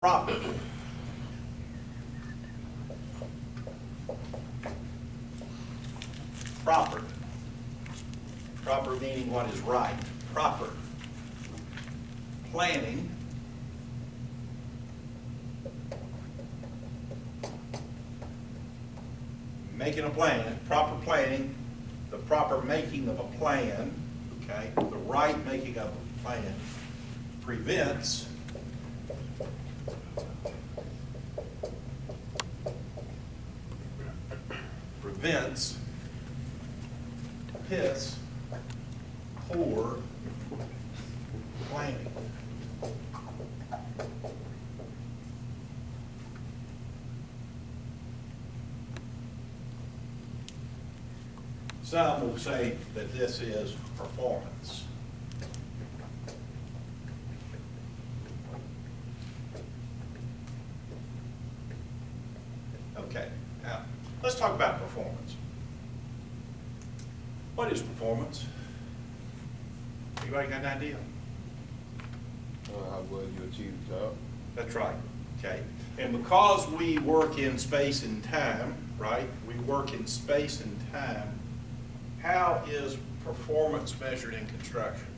Proper. Proper. Proper meaning what is right. Proper. Planning. Making a plan. Proper planning. The proper making of a plan. Okay. The right making of a plan prevents piss poor planning. Some will say that this is performance. Okay, now let's talk about performance. What is performance? Anybody got an idea? How well you achieve the job. That's right, okay. And because we work in space and time, right? We work in space and time. How is performance measured in construction?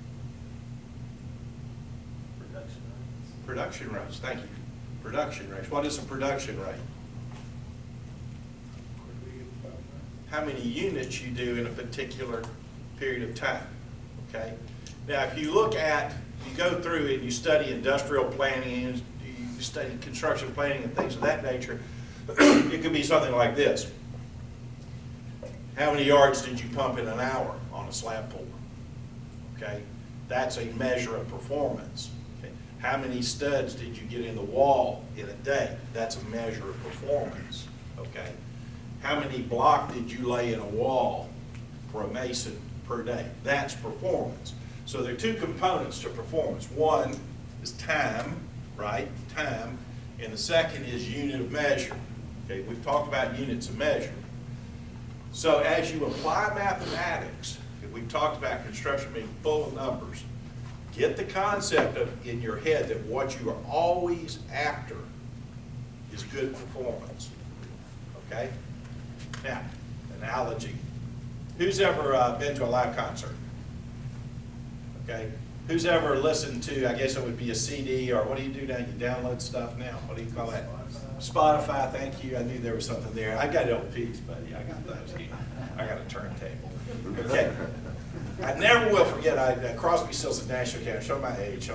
Production rates, thank you. Production rates. What is a production rate? How many units you do in a particular period of time, okay? Now, if you look at, you go through and you study industrial planning, and you study construction planning and things of that nature, it could be something like this. How many yards did you pump in an hour on a slab pour? Okay, that's a measure of performance. Okay? How many studs did you get in the wall in a day? That's a measure of performance, okay? How many block did you lay in a wall for a mason per day? That's performance. So there are two components to performance. One is time, right? Time. And the second is unit of measure. Okay, we've talked about units of measure. So as you apply mathematics, we've talked about construction being full of numbers, get the concept in your head that what you are always after is good performance. Okay? Now, analogy. Who's ever been to a live concert? Okay. Who's ever listened to, I guess it would be a CD, or what do you do now? You download stuff now. What do you call that? Spotify, thank you. I knew there was something there. I got LPs, buddy. I got those here. I got a turntable. Okay. I never will forget, Crosby, Stills, and Nash, okay, show my age.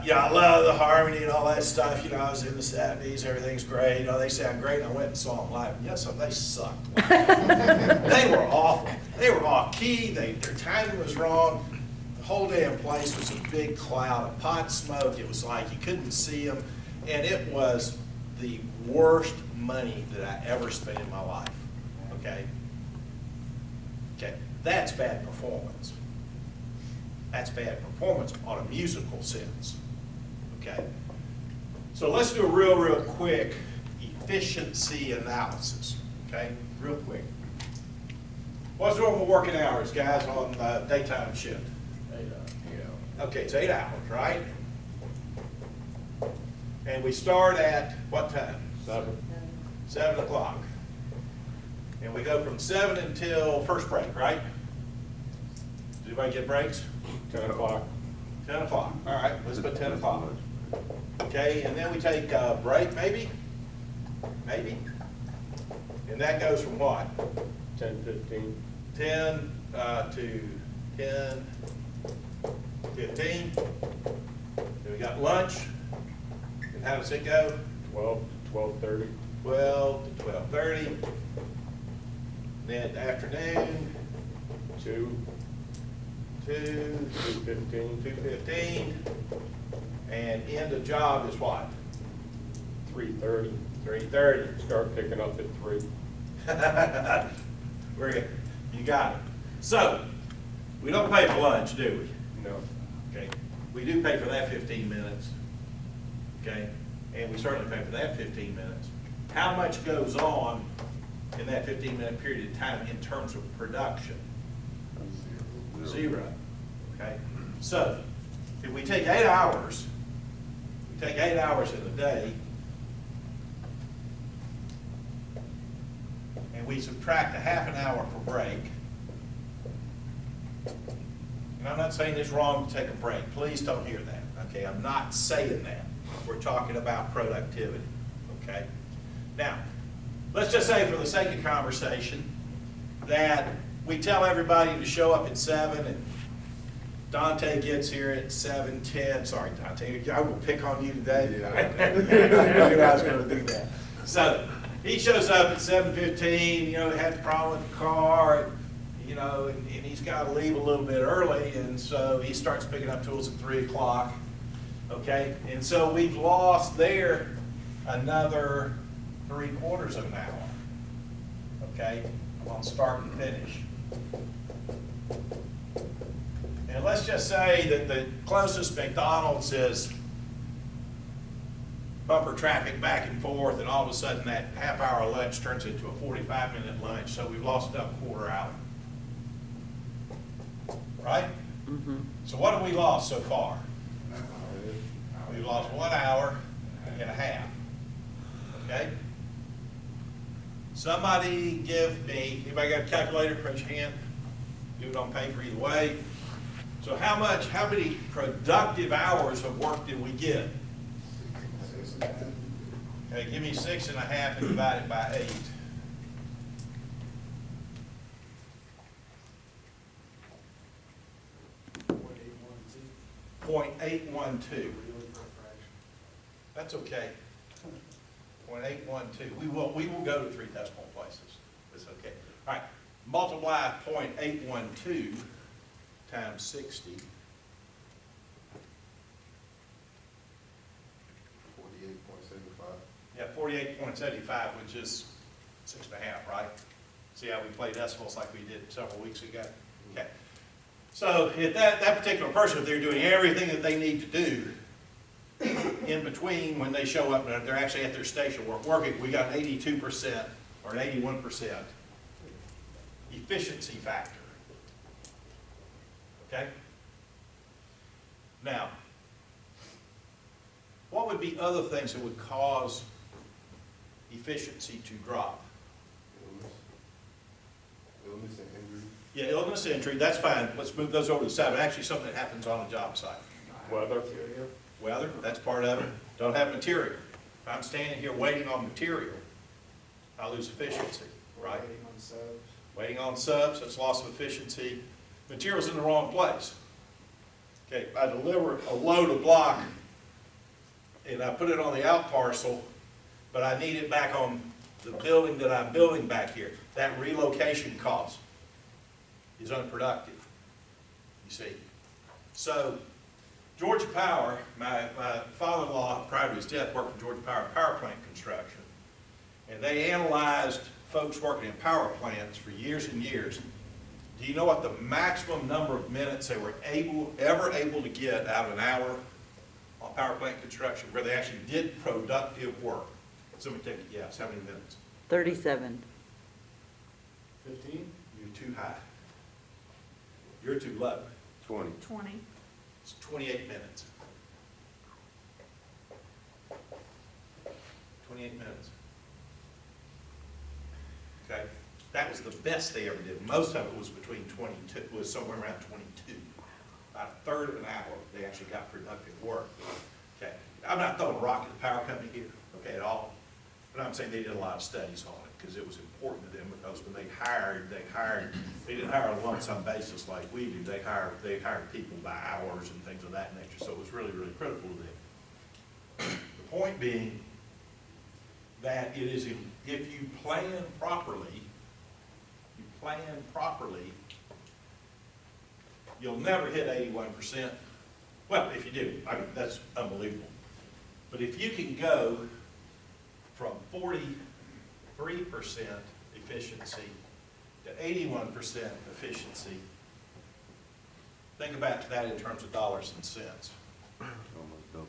Yeah, I love the harmony and all that stuff. You know, I was in the 70s, everything's great. You know, they sound great, and I went and saw them live. Yes, they sucked. They were awful. They were off key. Their timing was wrong. The whole damn place was a big cloud of pot smoke. It was like you couldn't see them. And it was the worst money that I ever spent in my life. Okay? Okay, that's bad performance. That's bad performance on a musical sense, okay? So let's do a real quick efficiency analysis, okay? Real quick. What's normal working hours, guys, on daytime shift? 8 hours. Okay, it's 8 hours, right? And we start at what time? 7. 7 o'clock. And we go from 7 until first break, right? Does anybody get breaks? 10 o'clock. 10 o'clock. All right, let's put 10 o'clock. Okay, and then we take a break, maybe? Maybe? And that goes from what? 10:15. 10 to 10:15. Then we got lunch. And how does it go? 12 to 12:30. 12 to 12:30. Then afternoon, 2. 2:15. 2:15. And end of job is what? 3:30. 3:30. Start picking up at 3. You got it. So, we don't pay for lunch, do we? No. Okay. We do pay for that 15 minutes. Okay. And we certainly pay for that 15 minutes. How much goes on in that 15-minute period of time in terms of production? 0. Okay. So, if we take 8 hours, we take 8 hours in a day, and we subtract a half an hour for break. And I'm not saying it's wrong to take a break. Please don't hear that, okay? I'm not saying that. We're talking about productivity, okay? Now, let's just say for the sake of conversation that we tell everybody to show up at 7 and Dante gets here at 7:10. Sorry, Dante, I will pick on you today. I knew I was going to do that. So he shows up at 7:15, you know, had a problem with the car, you know, and he's got to leave a little bit early, and so he starts picking up tools at 3 o'clock, okay? And so we've lost there another 3/4 of an hour, okay, on start and finish. And let's just say that the closest McDonald's is bumper traffic back and forth, and all of a sudden that half-hour lunch turns into a 45-minute lunch, so we've lost another quarter hour. Right? Mm-hmm. So what have we lost so far? We've lost 1 hour and a half. Okay? Somebody give me, anybody got a calculator? Raise your hand. Do it on paper either way. So how many productive hours of work did we get? Okay, give me 6.5 and divide it by 8. 0.812. That's okay. 0.812. We will go to 3 decimal places. That's okay. All right. Multiply 0.812 times 60. 48.75. Yeah, 48.75, which is 6.5, right? See how we play decimals like we did several weeks ago? Okay. So if that particular person, if they're doing everything that they need to do in between when they show up and they're actually at their station working, we got an 82% or an 81% efficiency factor. Okay? Now, what would be other things that would cause efficiency to drop? Illness and injury. Yeah, illness, injury, that's fine. Let's move those over to the side. But actually, something that happens on a job site. Weather. Weather, that's part of it. Don't have material. If I'm standing here waiting on material, I lose efficiency, right? Waiting on subs. Waiting on subs, that's loss of efficiency. Material's in the wrong place. Okay, I deliver a load of block and I put it on the out parcel, but I need it back on the building that I'm building back here. That relocation cost is unproductive, you see. So, Georgia Power, my father-in-law, prior to his death, worked for Georgia Power power plant construction. And they analyzed folks working in power plants for years and years. Do you know what the maximum number of minutes they were ever able to get out of an hour on power plant construction where they actually did productive work? Somebody take a guess. How many minutes? 37. 15? You're too high. You're too low. 20. 20. It's 28 minutes. 28 minutes. Okay? That was the best they ever did. Most of it was between 22, was somewhere around 22. About a third of an hour, they actually got productive work. Okay? I'm not throwing a rock at the power company here, okay, at all. But I'm saying they did a lot of studies on it because it was important to them, because when they didn't hire on a lump sum basis like we do. They hired people by hours and things of that nature. So it was really, really critical to them. The point being that it is, if you plan properly, you'll never hit 81%. Well, if you do, I mean, that's unbelievable. But if you can go from 43% efficiency to 81% efficiency, think about that in terms of dollars and cents. Almost double.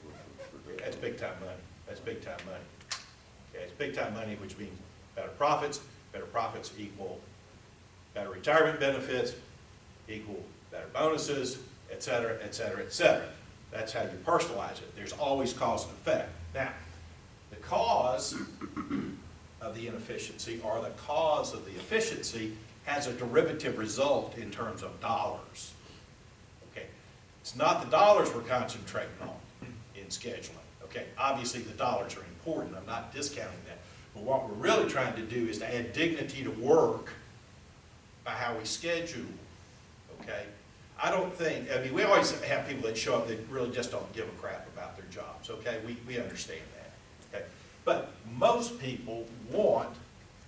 That's big time money. That's big time money. Okay, it's big time money, which means better profits. Better profits equal better retirement benefits, equal better bonuses, et cetera, et cetera, et cetera. That's how you personalize it. There's always cause and effect. Now, the cause of the inefficiency or the cause of the efficiency has a derivative result in terms of dollars. Okay, it's not the dollars we're concentrating on in scheduling. Okay, obviously the dollars are important. I'm not discounting that. But what we're really trying to do is to add dignity to work by how we schedule. Okay, I don't think, I mean, we always have people that show up that really just don't give a crap about their jobs. Okay, we understand that. Okay, but most people want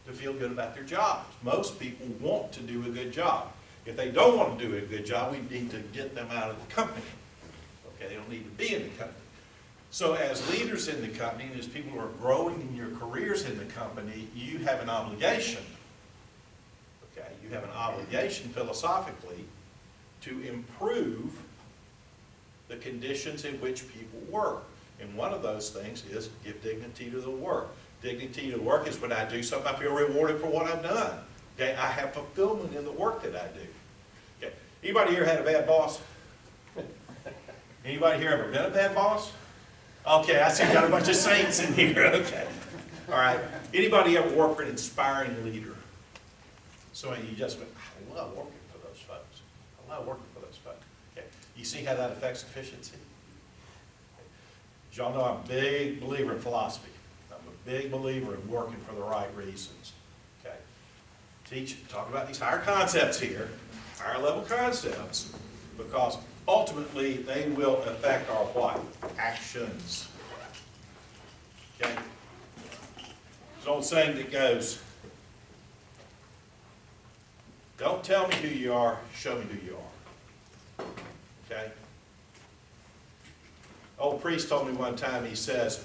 to feel good about their jobs. Most people want to do a good job. If they don't want to do a good job, we need to get them out of the company. Okay, they don't need to be in the company. So as leaders in the company, and as people who are growing in your careers in the company, you have an obligation, okay, you have an obligation philosophically to improve the conditions in which people work. And one of those things is give dignity to the work. Dignity to work is when I do something, I feel rewarded for what I've done. Okay, I have fulfillment in the work that I do. Okay, anybody here had a bad boss? Anybody here ever been a bad boss? Okay, I see you got a bunch of saints in here. Okay, all right. Anybody ever work for an inspiring leader? So you just went, I love working for those folks. I love working for those folks. Okay, you see how that affects efficiency? As y'all know, I'm a big believer in philosophy. I'm a big believer in working for the right reasons. Okay, talk about these higher concepts here, higher level concepts, because ultimately they will affect our what? Actions. Okay? There's an old saying that goes, don't tell me who you are, show me who you are. Okay? Old priest told me one time, he says,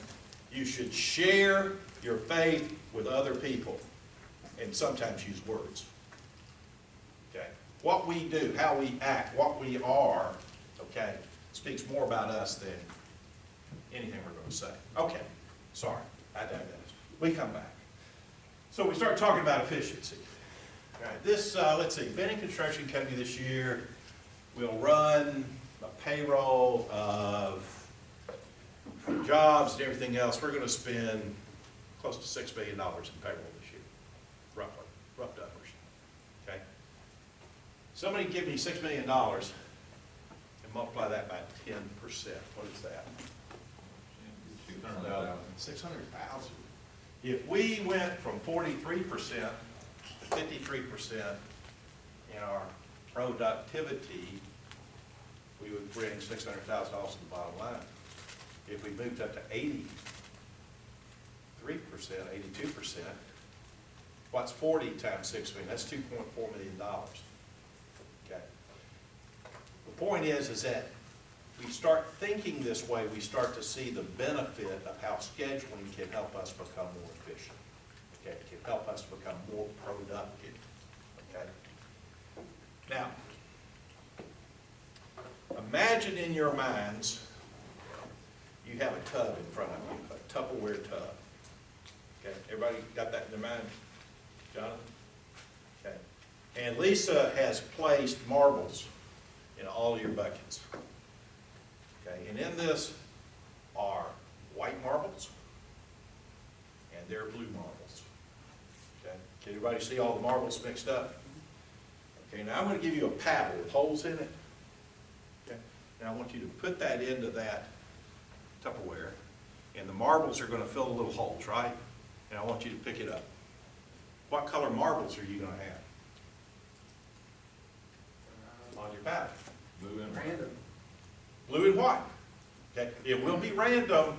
you should share your faith with other people and sometimes use words. Okay? What we do, how we act, what we are, okay, speaks more about us than anything we're going to say. Okay, sorry, I digress. We come back. So we start talking about efficiency. All right, this, let's see, Benning Construction Company this year will run a payroll of jobs and everything else. We're going to spend close to $6 billion in payroll this year, roughly, rough numbers. Okay? Somebody give me $6 million and multiply that by 10%. What is that? 600,000. If we went from 43% to 53% in our productivity, we would bring $600,000 to the bottom line. If we moved up to 83%, 82%, what's 40 times 6 million? That's $2.4 million. Okay. The point is that we start thinking this way, we start to see the benefit of how scheduling can help us become more efficient. Okay, it can help us become more productive. Okay. Now, imagine in your minds you have a tub in front of you, a Tupperware tub. Okay, everybody got that in their mind? Jonathan? Okay. And Lisa has placed marbles in all your buckets. Okay, and in this are white marbles and they're blue marbles. Okay, can everybody see all the marbles mixed up? Okay, now I'm going to give you a paddle with holes in it. Okay, now I want you to put that into that Tupperware, and the marbles are going to fill the little holes, right? And I want you to pick it up. What color marbles are you going to have on your paddle? Blue and Random. Blue and white. Okay, it will be random,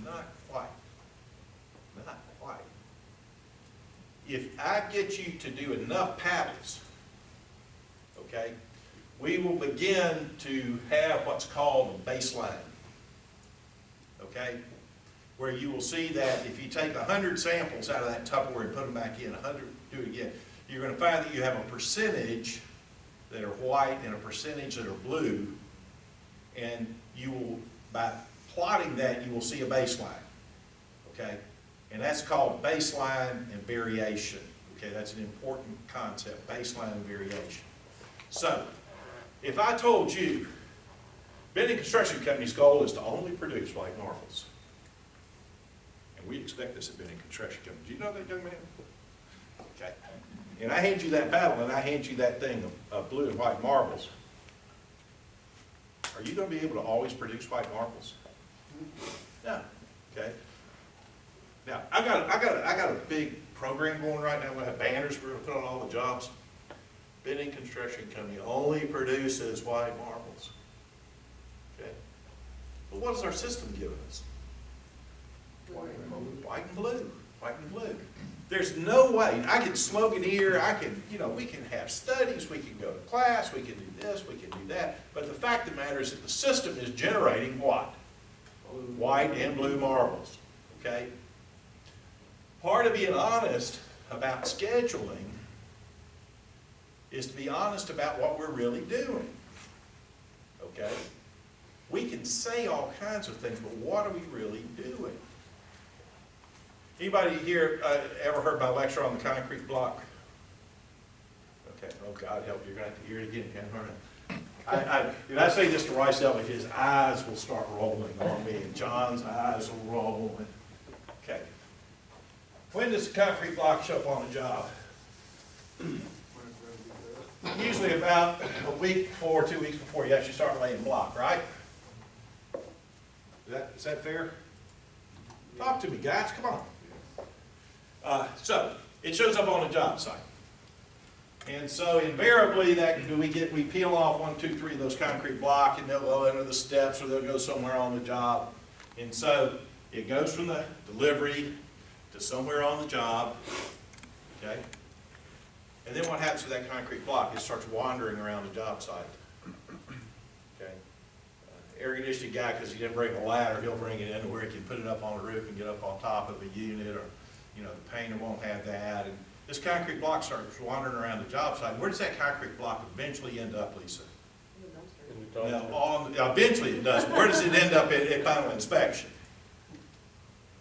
not quite. Not quite. If I get you to do enough paddles, okay, we will begin to have what's called a baseline. Okay, where you will see that if you take 100 samples out of that Tupperware and put them back in, 100, do it again, you're going to find that you have a percentage that are white and a percentage that are blue, and you will, by plotting that, you will see a baseline. Okay, and that's called baseline and variation. Okay, that's an important concept, baseline and variation. So, if I told you Benning Construction Company's goal is to only produce white marbles. And we expect this at Benning Construction Company. Do you know that, young man? Okay. And I hand you that paddle and I hand you that thing of blue and white marbles. Are you gonna be able to always produce white marbles? No, okay? Now, I got a big program going right now. We have banners we're gonna put on all the jobs. Benning Construction Company only produces white marbles. Okay? But what is our system giving us? White and blue, white and blue. There's no way, I can smoke it here, I can, we can have studies, we can go to class, we can do this, we can do that. But the fact of the matter is that the system is generating what? White and blue marbles, okay? Part of being honest about scheduling is to be honest about what we're really doing, okay? We can say all kinds of things, but what are we really doing? Anybody here ever heard my lecture on the concrete block? Okay, oh God help you, you're going to have to hear it again, can't If I say this to Rice Elliott, his eyes will start rolling on me, and John's eyes will roll. Okay. When does the concrete block show up on a job? Usually about a week before, 2 weeks before you actually start laying block, right? Is that fair? Talk to me, guys, come on. So it shows up on a job site. And so invariably we peel off 1, 2, 3 of those concrete blocks, and they'll go under the steps or they'll go somewhere on the job. And so it goes from the delivery to somewhere on the job, okay? And then what happens to that concrete block? It starts wandering around the job site, okay? Air conditioning guy, because he didn't bring a ladder, he'll bring it in to where he can put it up on the roof and get up on top of a unit, or the painter won't have that. And this concrete block starts wandering around the job site. Where does that concrete block eventually end up, Lisa? In the dumpster. Now, eventually it does. Where does it end up at final inspection?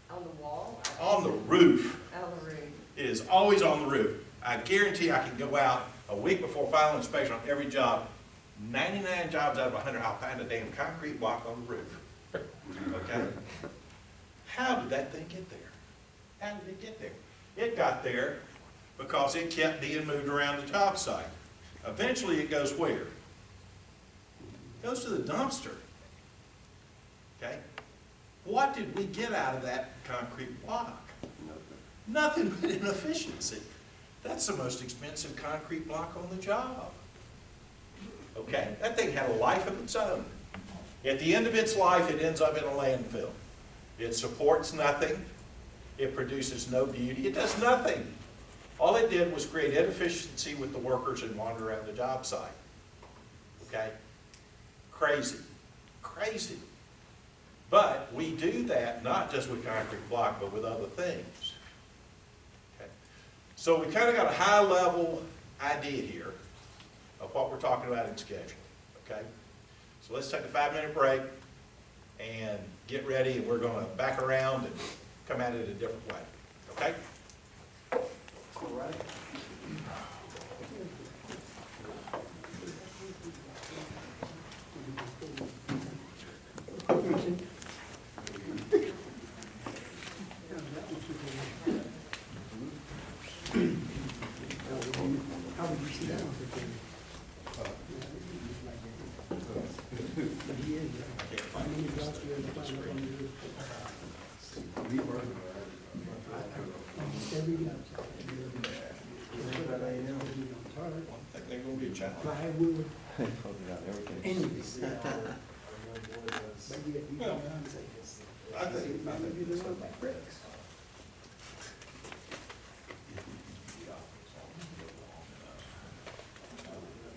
On the wall? On the roof. On the roof. It is always on the roof. I guarantee I can go out a week before final inspection on every job. 99 jobs out of 100, I'll find a damn concrete block on the roof. Okay? How did that thing get there? How did it get there? It got there because it kept being moved around the job site. Eventually it goes where? It goes to the dumpster. Okay? What did we get out of that concrete block? Nothing but inefficiency. That's the most expensive concrete block on the job. Okay? That thing had a life of its own. At the end of its life, it ends up in a landfill. It supports nothing. It produces no beauty. It does nothing. All it did was create inefficiency with the workers and wander around the job site. Okay? Crazy. Crazy. But we do that not just with concrete block, but with other things. Okay? So we kind of got a high-level idea here of what we're talking about in scheduling. Okay? So let's take a 5-minute break and get ready, and we're going to back around and come at it a different way. Okay? All right. How would you see that? I think they're going to be a challenge. Plywood, anything. Well, I think Maybe they look like bricks.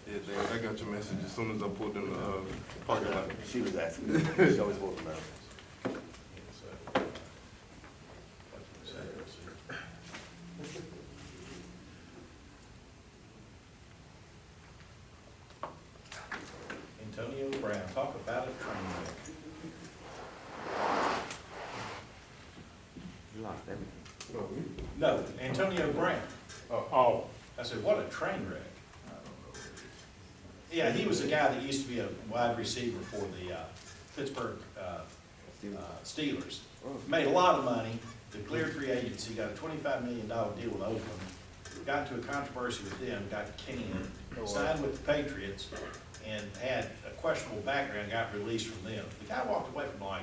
Yeah, Dad, I got your message as soon as I pulled in the parking lot. She was asking. She always walking around. Antonio Brown, talk about a train wreck. You lost everything. No, Antonio Brown. Oh, I said, what a train wreck. Yeah, he was the guy that used to be a wide receiver for the Pittsburgh Steelers. Made a lot of money, declared free agency, got a $25 million deal with Oakland, got into a controversy with them, got canned, signed with the Patriots, and had a questionable background, got released from them. The guy walked away from like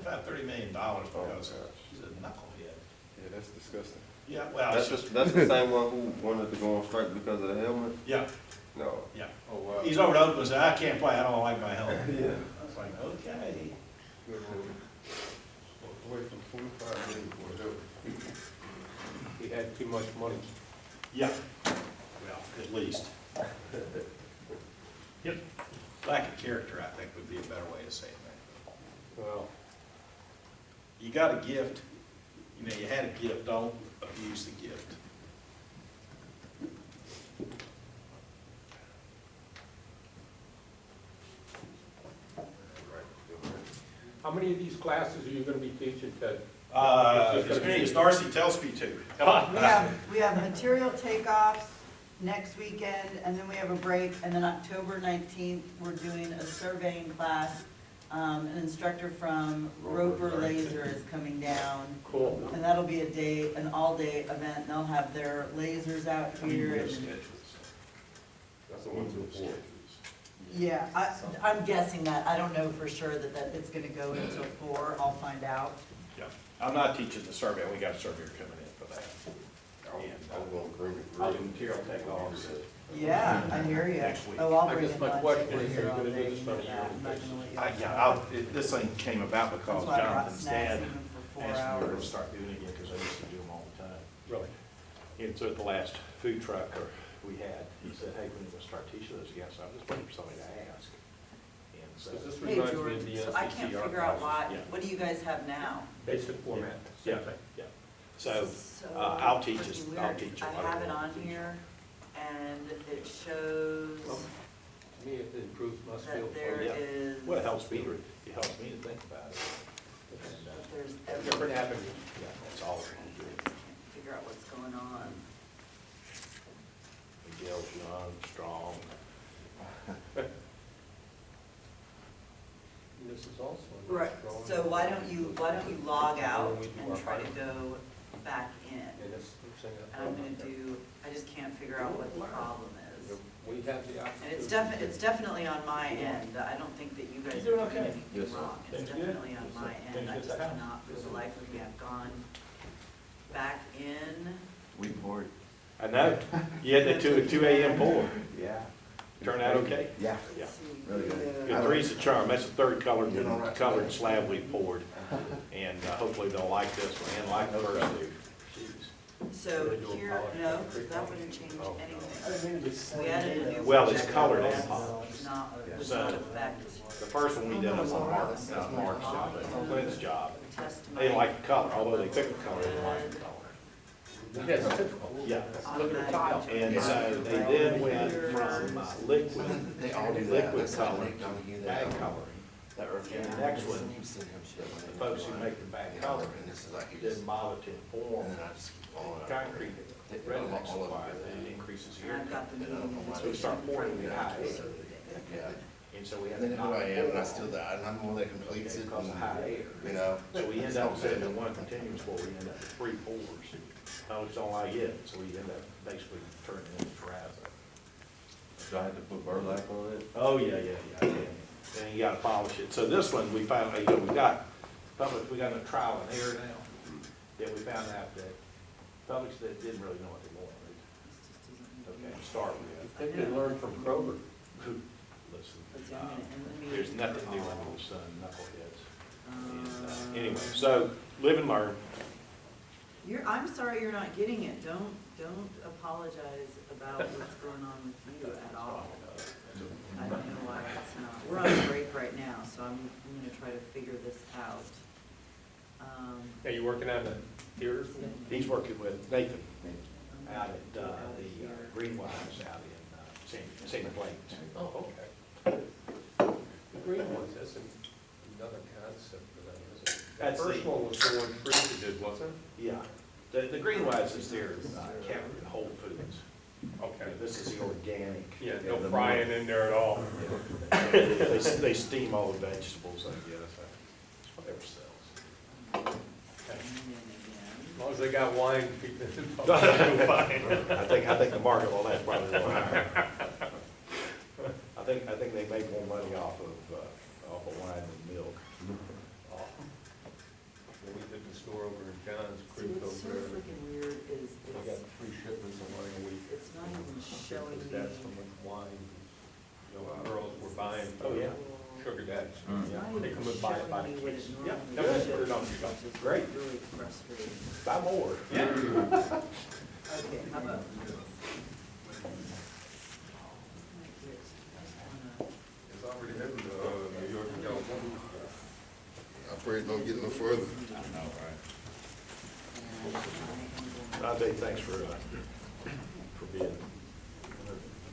$25–30 million because he's a knucklehead. Yeah, that's disgusting. Yeah, well, That's the same one who wanted to go on strike because of the helmet? yeah, No. yeah. Oh, wow. He's over to Oakland and said, I can't play, I don't like my helmet. Yeah. I was like, okay. Good move. Walked away from 25 million for a helmet. He had too much money. Yeah, well, at least. Yep. Lack of character, I think, would be a better way of saying that. Well, You got a gift, you know, you had a gift, don't abuse the gift. how many of these classes are you gonna be teaching, Ted? As many as Darcy tells me to. Come on. We have material takeoffs next weekend, and then we have a break, and then October 19th, we're doing a surveying class. An instructor from Roper Laser is coming down, Cool. and that'll be an all-day event, and they'll have their lasers out here. And That's the one to afford. yeah, I'm guessing that, I don't know for sure that it's gonna go until 4, I'll find out. Yeah. I'm not teaching the survey, we got a surveyor coming in for that. I'm going green. I'll do material takeoffs. Yeah, I hear you. Next week. Oh, I'll I bring guess in my lunch. question We're is, here are you all gonna do day. this on a Yeah, yearly I'm not basis? gonna let you off. Yeah, this thing came about because That's why I brought Jonathan's snacks dad even for 4 asked me to hours. start doing it again, because I used to do them all the time. Really? And so at the last food truck we had, he said, hey, when are you gonna start teaching those again? So I'm just waiting for somebody to ask. And so, Does this Hey, reminds me George, of the so I can't NCCR figure out classes. why, what do you guys have now? Basic format, yeah, same thing. yeah. So, I'll teach us, freaking I'll weird. teach you. I have it on here, and it shows To me, it improves my skill. that there yeah. is. Well, it helps me to think about it. And, There's Different everything. avenues. yeah, that's all we're gonna do. Can't figure out what's going on. Miguel's young, strong. This is also. a Right, strong- so why don't you log out When we do and our try to pilot. go back in? And it's, And I'm gonna do, I just can't figure out what the problem is. We have the option. And it's definitely on my end, I don't think that you guys You are doing doing okay? anything Yes, sir. wrong. It's Things good? definitely on my end, Things I good just at the house? cannot for the life of me, I've gone back in. We bored. I know, you had that two AM pour, Yeah. turn out okay? Yeah. Yeah. Let's see, Really good. Good, three's the charm, that's the third colored slab we poured, and hopefully they'll like this one, and like the first two. So Really doing here, polish. no, because that wouldn't change Oh. anything. We added a new. Well, it's projector, colored and that's polished. Would So- not affect The first one we did was on Mark's job, Clint's job. test They didn't like the color, although they picked the color, they didn't like the color. Yes, typical. Yeah. Look at the tile. And so they then went from liquid, They all do that. liquid That's how color Nick Donahue, to that, bag coloring. that earth And the gang. next one, You've seen him shit when The they folks do who it. make the bag You know, color and this is like he didn't just, bother to inform and then I just keep following up. concrete Take redneck all of supply, it. that increases And I've here. got the And I don't know meeting. why So we start pouring they it do high. it. Yeah. And so we had And to then who knock I it am, and I off. still that, and I'm the one that completes it, Because of and, high air. you know. So we end it's up not sitting bad. in one continuous pour, we end up with 3 pours. Folks don't like it, so we end up basically turning it into terrazzo. Do I have to put burlap on it? Oh, yeah. And you gotta polish it. So this one, we found, we got a trial and error now. Yeah, we found out that publics that didn't really know what they wanted. Okay, start with. They can learn from Kroger. Listen, Let's see, I'm gonna end the meeting. there's nothing new under the sun, knuckleheads. And, anyway, Um, so live and learn. I'm sorry you're not getting it. Don't apologize about what's going on with you at all. I don't know why it's not. We're on a break right now, so I'm gonna try to figure this out. Are you working on the theaters? He's working with Nathan I'm out gonna at do it out the here. Greenwise out in St. Plains. Oh, okay. The green ones, that's another concept for them, isn't it? The That's first the- one was the one Freezer did, wasn't it? Yeah, the Greenwise is their cabinet, Whole Foods. Okay, This is the organic. yeah, no frying in there at all. They steam all the vegetables, I guess, that's whatever sells. As And long as they got wine, keep it. I think the market on that's probably a little higher. I think they make more money off of wine than milk. When we did the store over in John's See, Creek what's so over there, freaking weird is they got 3 shipments of wine a week. it's not even showing Because me. that's how much wine, you know, girls were buying for Oh, yeah. sugar daddies. It's not They even come and buy it by the showing me what case. it Yeah, normally never shows, put it on you, which is Great. really frustrating. Buy more. Yeah. Okay, how about? It's already heading to, New York and California. I pray it don't get no further. I'll tell you, thanks for being,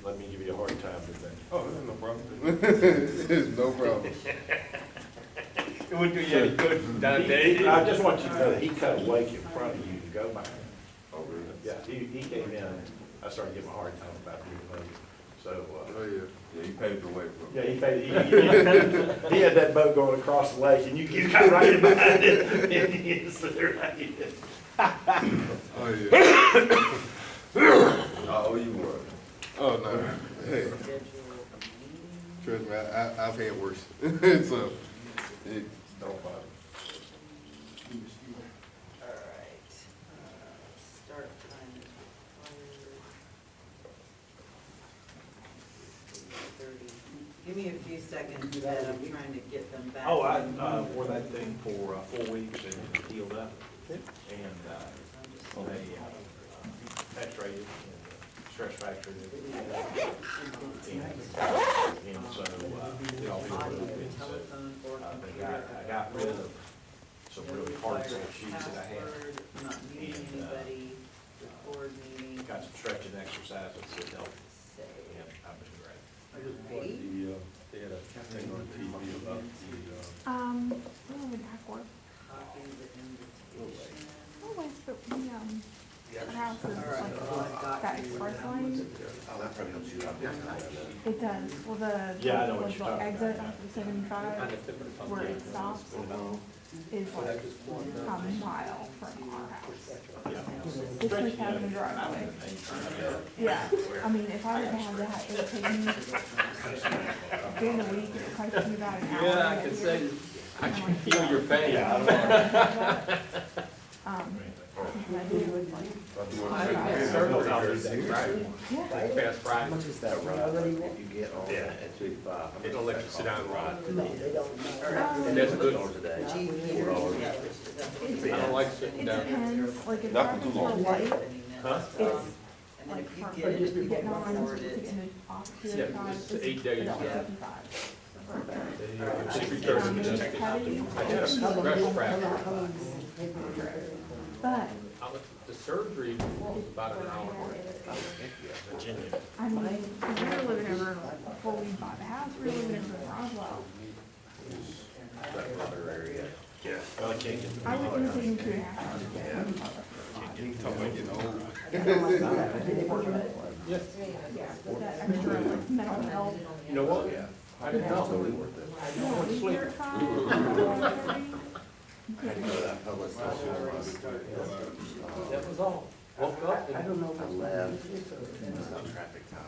let me give you a hard time today. Oh, there's no problem. There's no problem. It wouldn't do you any good, Don Day. I just want you to know that he cut a wake in front of you to go by. Oh, really? Yeah, he came in, I started getting a hard time about being late, so, Oh, yeah. Yeah, you paved the way for yeah, he had that boat going across the lake, and you got right behind it, and he stood there like he did. Oh, yeah. Oh, you were. Oh, no. Hey, Schedule a meeting. trust me, I've had worse. So, it don't bother. All right, start time is required. 30. Give me a few seconds, Ed, I'm trying to get them back. Oh, I wore that thing for 4 weeks and healed up, and they x-rayed it, stress fractured it, and so it all healed up. And so, Telephone or computer. I got rid of some really hard sheets that I had. Password, not meeting And, anybody, record meeting, Got some stretching exercises that helped, save. and I've been great. I just bought the, they had a thing on TV about the, we're in Hackworth. Copy the invitation. Oh, wait, but we, our house is All right, well, I've like got that you. express lane. Oh, that probably helps you out. It does, well, the, Yeah, I know what like, you're talking exit about. off of 75, kind of different. where it stops, is like a mile from our house. It's like having a driveway. Yeah, I mean, if I didn't have that, it would take me, during the week, it would probably take me about an hour. Yeah, I to can get say, here. I can feel your pain. I do with like, I had surgery Friday, yeah. past Friday. Is that right? If you get on at 2:05. They don't let you sit down and ride. Um, That's a good one. Today. It I don't like sitting down. depends, like if Nothing I'm too for long. light, Huh? it's And then like if you for get it, if you getting can on, afford to it. get in the off Yeah, period time, it's it's 8 days. $1.55. Secretary just checked it out. I had a stress fracture. But, The surgery was about an hour. Virginia. I mean, we were living over, before we bought the house, we were living over in Roswell. Yeah. Well, I can't get I was gonna take me 2.5 hours to get from You talking about getting old? Yeah, but that extra like mental health. You know what? I didn't know. Yeah, we here at 5, 4:30. That was all. Woke up and. I left, traffic time.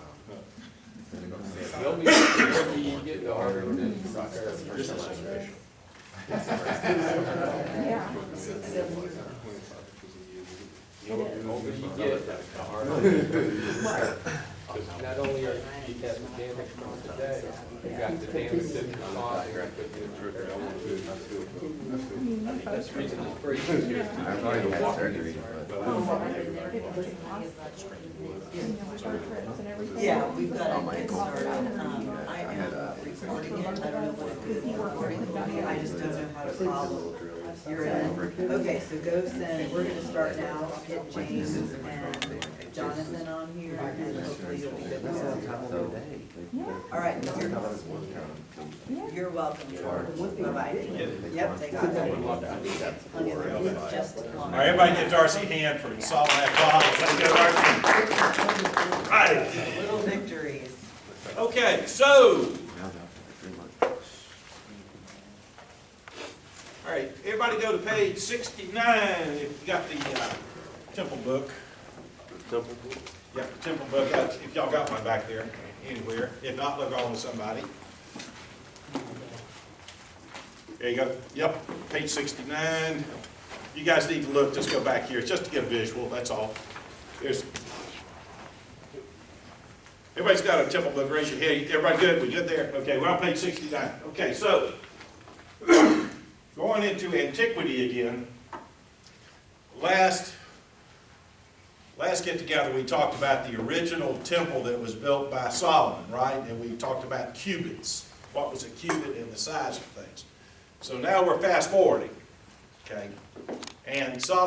The older you get, the harder it is. Yeah. The older you get, the harder it is. Because not only are you have the damage from today, you got the damage that you caused. I mean, we That's both. the reason it's pretty easier. I've already had surgery, but. You know, with our trips and everything. Yeah, we've got Oh, to my get God. started. I am recording it, I don't know what it's Because he worked recording with for, I just don't know how to follow. You're in. Okay, so go send, we're gonna start now, get James and Jonathan on here, and hopefully you'll be good to go. All right, you're welcome. Bye-bye. Yep, they got it. Just All right, everybody give Darcy a hand for solving that problem. Let's go, Darcy. Right. little victories. Okay, so, all right, everybody go to page 69 if you got the Temple book. Temple book? Yeah, the Temple book, if y'all got one back there, anywhere. If not, look on with somebody. There you go. Yep, page 69. You guys need to look, just go back here, just to get a visual, that's all. Everybody's got a Temple book, raise your hand. Everybody good? We good there? Okay, we're on page 69. Okay, so, going into antiquity again, last get-together, we talked about the original temple that was built by Solomon, right? And we talked about cubits. What was a cubit and the size of things. So now we're fast-forwarding, okay? And Solomon